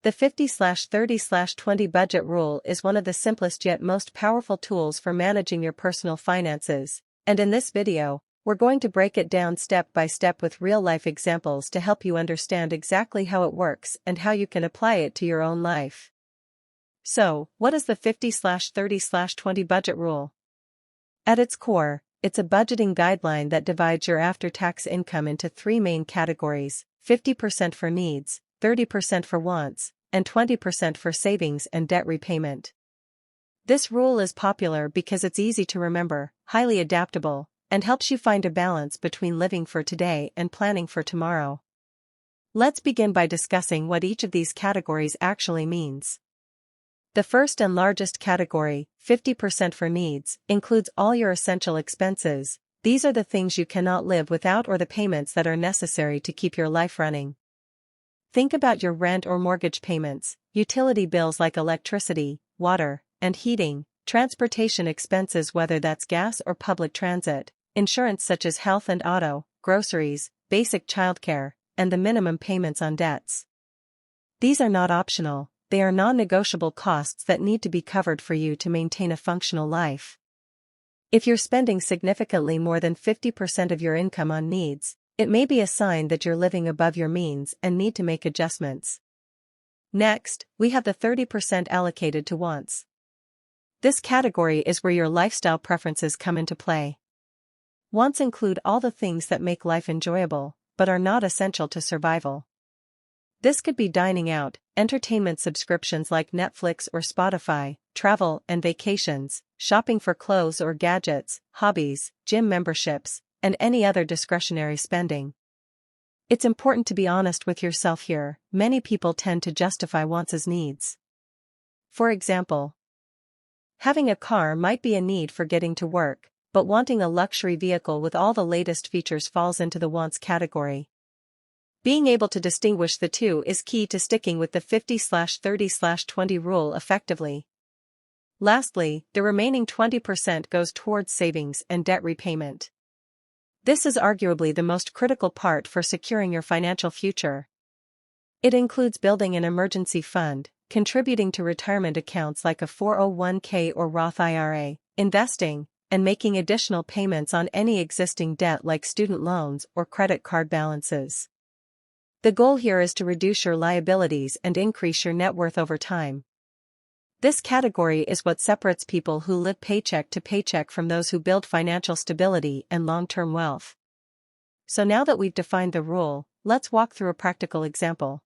The 50/30/20 budget rule is one of the simplest yet most powerful tools for managing your personal finances, and in this video, we're going to break it down step by step with real-life examples to help you understand exactly how it works and how you can apply it to your own life. So, what is the 50/30/20 budget rule? At its core, it's a budgeting guideline that divides your after-tax income into three main categories: 50% for needs, 30% for wants, and 20% for savings and debt repayment. This rule is popular because it's easy to remember, highly adaptable, and helps you find a balance between living for today and planning for tomorrow. Let's begin by discussing what each of these categories actually means. The first and largest category, 50% for needs, includes all your essential expenses. These are the things you cannot live without or the payments that are necessary to keep your life running. Think about your rent or mortgage payments, utility bills like electricity, water, and heating, transportation expenses whether that's gas or public transit, insurance such as health and auto, groceries, basic childcare, and the minimum payments on debts. These are not optional. They are non-negotiable costs that need to be covered for you to maintain a functional life. If you're spending significantly more than 50% of your income on needs, it may be a sign that you're living above your means and need to make adjustments. Next, we have the 30% allocated to wants. This category is where your lifestyle preferences come into play. Wants include all the things that make life enjoyable, but are not essential to survival. This could be dining out, entertainment subscriptions like Netflix or Spotify, travel and vacations, shopping for clothes or gadgets, hobbies, gym memberships, and any other discretionary spending. It's important to be honest with yourself here. Many people tend to justify wants as needs. For example, having a car might be a need for getting to work, but wanting a luxury vehicle with all the latest features falls into the wants category. Being able to distinguish the two is key to sticking with the 50/30/20 rule effectively. Lastly, the remaining 20% goes towards savings and debt repayment. This is arguably the most critical part for securing your financial future. It includes building an emergency fund, contributing to retirement accounts like a 401k or Roth IRA, investing, and making additional payments on any existing debt like student loans or credit card balances. The goal here is to reduce your liabilities and increase your net worth over time. This category is what separates people who live paycheck to paycheck from those who build financial stability and long-term wealth. So now that we've defined the rule, let's walk through a practical example.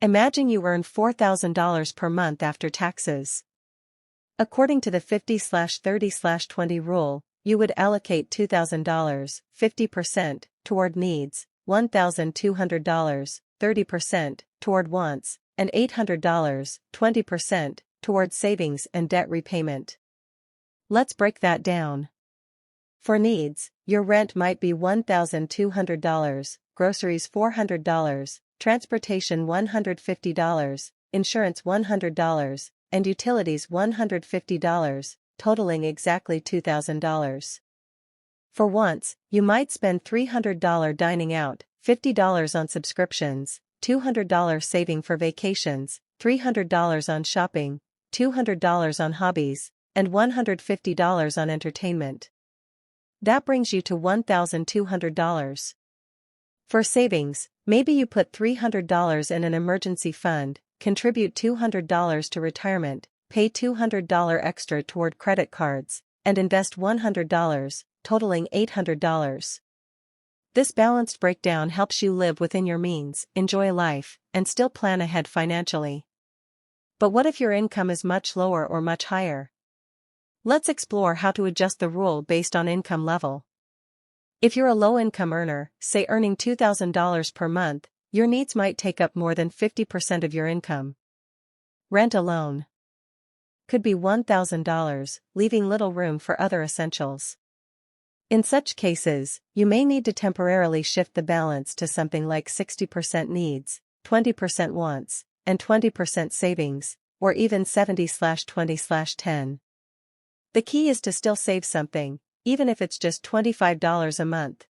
Imagine you earn $4,000 per month after taxes. According to the 50/30/20 rule, you would allocate $2,000, 50%, toward needs, $1,200, 30%, toward wants, and $800, 20%, toward savings and debt repayment. Let's break that down. For needs, your rent might be $1,200, groceries $400, transportation $150, insurance $100, and utilities $150, totaling exactly $2,000. For wants, you might spend $300 dining out, $50 on subscriptions, $200 saving for vacations, $300 on shopping, $200 on hobbies, and $150 on entertainment. That brings you to $1,200. For savings, maybe you put $300 in an emergency fund, contribute $200 to retirement, pay $200 extra toward credit cards, and invest $100, totaling $800. This balanced breakdown helps you live within your means, enjoy life, and still plan ahead financially. But what if your income is much lower or much higher? Let's explore how to adjust the rule based on income level. If you're a low-income earner, say earning $2,000 per month, your needs might take up more than 50% of your income. Rent alone could be $1,000, leaving little room for other essentials. In such cases, you may need to temporarily shift the balance to something like 60% needs, 20% wants, and 20% savings, or even 70/20/10. The key is to still save something, even if it's just $25 a month.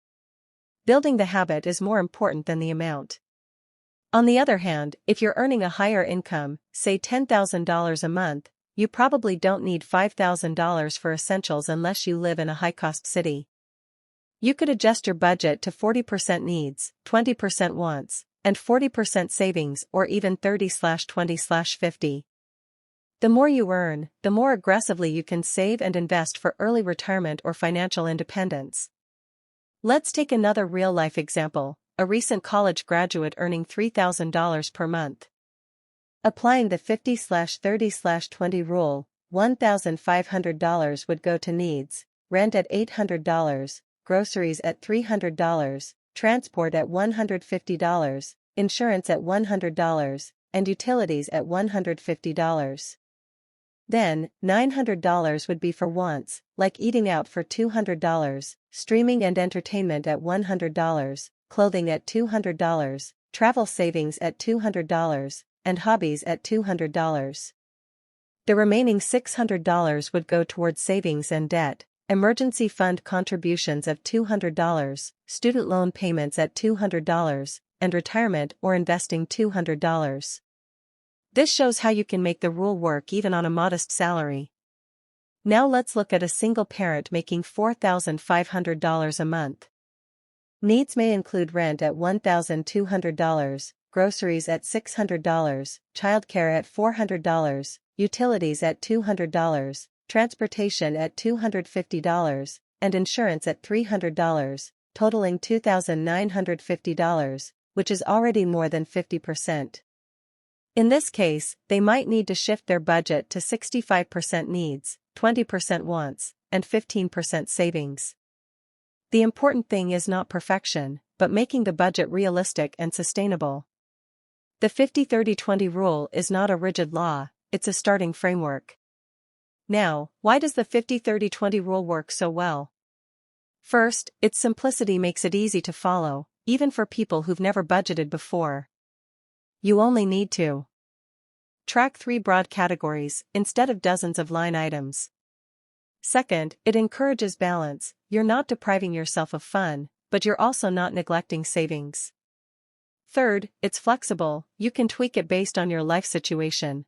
Building the habit is more important than the amount. On the other hand, if you're earning a higher income, say $10,000 a month, you probably don't need $5,000 for essentials unless you live in a high-cost city. You could adjust your budget to 40% needs, 20% wants, and 40% savings, or even 30/20/50. The more you earn, the more aggressively you can save and invest for early retirement or financial independence. Let's take another real-life example, a recent college graduate earning $3,000 per month. Applying the 50/30/20 rule, $1,500 would go to needs, rent at $800, groceries at $300, transport at $150, insurance at $100, and utilities at $150. Then, $900 would be for wants, like eating out for $200, streaming and entertainment at $100, clothing at $200, travel savings at $200, and hobbies at $200. The remaining $600 would go towards savings and debt, emergency fund contributions of $200, student loan payments at $200, and retirement or investing $200. This shows how you can make the rule work even on a modest salary. Now let's look at a single parent making $4,500 a month. Needs may include rent at $1,200, groceries at $600, childcare at $400, utilities at $200, transportation at $250, and insurance at $300, totaling $2,950, which is already more than 50%. In this case, they might need to shift their budget to 65% needs, 20% wants, and 15% savings. The important thing is not perfection, but making the budget realistic and sustainable. The 50/30/20 rule is not a rigid law, it's a starting framework. Now, why does the 50/30/20 rule work so well? First, its simplicity makes it easy to follow, even for people who've never budgeted before. You only need to track 3 broad categories, instead of dozens of line items. Second, it encourages balance, you're not depriving yourself of fun, but you're also not neglecting savings. Third, it's flexible, you can tweak it based on your life situation.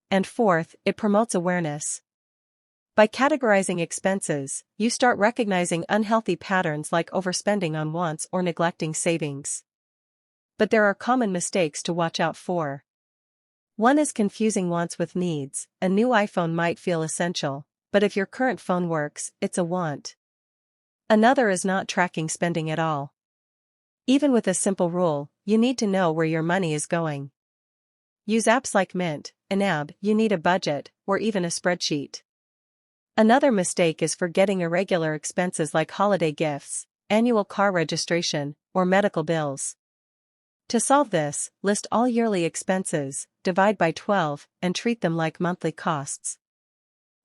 And fourth, it promotes awareness. By categorizing expenses, you start recognizing unhealthy patterns like overspending on wants or neglecting savings. But there are common mistakes to watch out for. One is confusing wants with needs. A new iPhone might feel essential, but if your current phone works, it's a want. Another is not tracking spending at all. Even with a simple rule, you need to know where your money is going. Use apps like Mint, Anab, you need a budget, or even a spreadsheet. Another mistake is forgetting irregular expenses like holiday gifts, annual car registration, or medical bills. To solve this, list all yearly expenses, divide by 12, and treat them like monthly costs.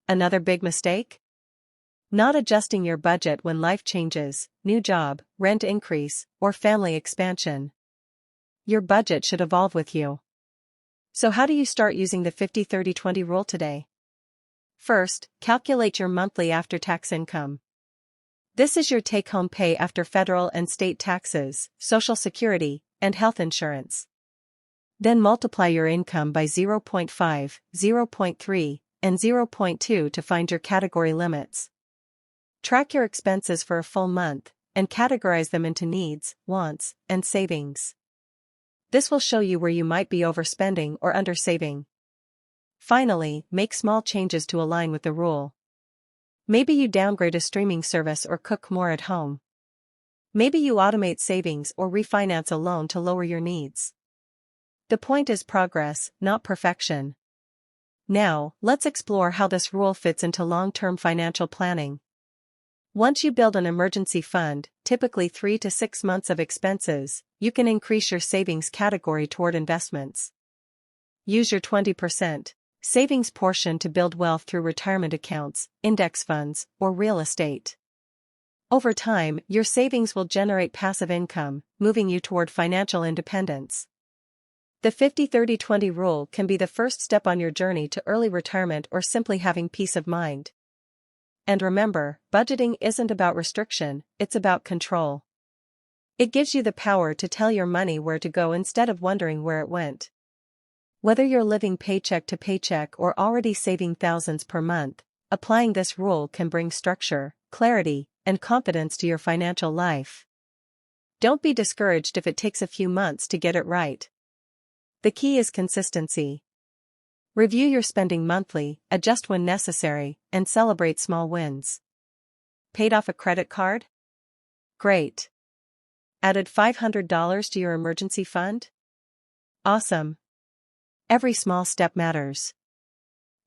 Another big mistake? Not adjusting your budget when life changes, new job, rent increase, or family expansion. Your budget should evolve with you. So how do you start using the 50/30/20 rule today? First, calculate your monthly after-tax income. This is your take-home pay after federal and state taxes, Social Security, and health insurance. Then multiply your income by 0.5, 0.3, and 0.2 to find your category limits. Track your expenses for a full month, and categorize them into needs, wants, and savings. This will show you where you might be overspending or undersaving. Finally, make small changes to align with the rule. Maybe you downgrade a streaming service or cook more at home. Maybe you automate savings or refinance a loan to lower your needs. The point is progress, not perfection. Now, let's explore how this rule fits into long-term financial planning. Once you build an emergency fund, typically 3 to 6 months of expenses, you can increase your savings category toward investments. Use your 20% savings portion to build wealth through retirement accounts, index funds, or real estate. Over time, your savings will generate passive income, moving you toward financial independence. The 50/30/20 rule can be the first step on your journey to early retirement or simply having peace of mind. And remember, budgeting isn't about restriction, it's about control. It gives you the power to tell your money where to go instead of wondering where it went. Whether you're living paycheck to paycheck or already saving thousands per month, applying this rule can bring structure, clarity, and confidence to your financial life. Don't be discouraged if it takes a few months to get it right. The key is consistency. Review your spending monthly, adjust when necessary, and celebrate small wins. Paid off a credit card? Great. Added $500 to your emergency fund? Awesome. Every small step matters.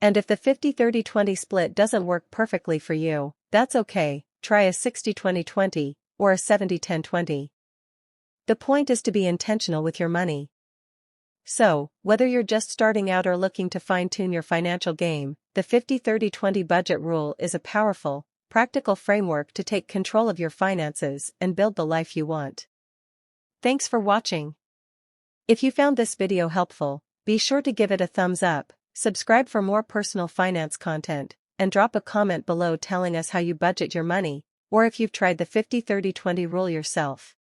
And if the 50-30-20 split doesn't work perfectly for you, that's okay, try a 60-20-20, or a 70-10-20. The point is to be intentional with your money. So, whether you're just starting out or looking to fine-tune your financial game, the 50-30-20 budget rule is a powerful, practical framework to take control of your finances and build the life you want. Thanks for watching. If you found this video helpful, be sure to give it a thumbs up, subscribe for more personal finance content, and drop a comment below telling us how you budget your money, or if you've tried the 50-30-20 rule yourself.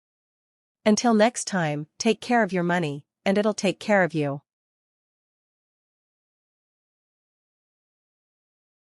Until next time, take care of your money, and it'll take care of you.